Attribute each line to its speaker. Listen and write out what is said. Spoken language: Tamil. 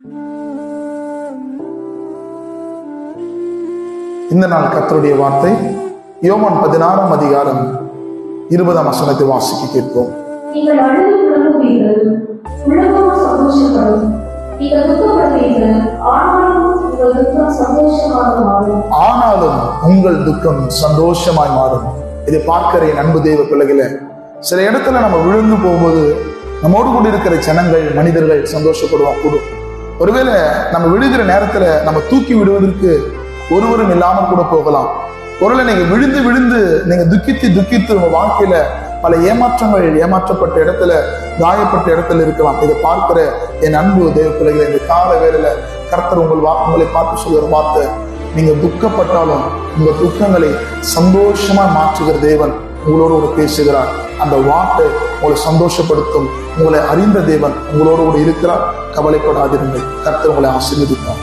Speaker 1: இந்த நாள் கர்த்தருடைய வார்த்தை யோவான் 16ஆம் அதிகாரம் 20ஆம் வசனத்தை வாசிக்க கேட்போம்.
Speaker 2: நீங்கள் அழுது புலம்புவீர்கள், உலகம் சந்தோஷப்படும். நீங்கள் துக்கப்படுவீர்கள், ஆனாலும் உங்கள் துக்கம் சந்தோஷமாக மாறும்.
Speaker 1: ஆனாலும் உங்கள் துக்கம் சந்தோஷமாய் மாறும். இதை பார்க்கிற என் அன்பு தெய்வ பிள்ளைகளே, சில இடத்துல நம்ம விழுந்து போகும்போது நம்மோடு கூட இருக்கிற ஜனங்கள் மனிதர்கள் சந்தோஷப்படுவாங்க கூடும். ஒருவேளை நம்ம விழுகிற நேரத்துல நம்ம தூக்கி விடுவதற்கு ஒருவரும் இல்லாமல் கூட போகலாம். ஒருவேளை நீங்க விழுந்து விழுந்து நீங்க துக்கித்து உங்க வாழ்க்கையில பல ஏமாற்றப்பட்ட இடத்துல, காயப்பட்ட இடத்துல இருக்கலாம். இதை பார்க்கிற என் அன்பு தெய்வ பிள்ளைகளை, இந்த கால வேளையில கர்த்தர் உங்களை பார்த்து சொல்கிற வார்த்தை, நீங்க துக்கப்பட்டாலும் உங்க துக்கங்களை சந்தோஷமா மாற்றுகிற தேவன் உங்களோடு கூட பேசுகிறார். அந்த வார்த்தை உங்களை சந்தோஷப்படுத்தும். உங்களை அறிந்த தேவன் உங்களோடு கூட இருக்கிறார். கவலைப்படாதிருங்கள். கர்த்தர் உங்களை ஆசீர்வதிப்பார்.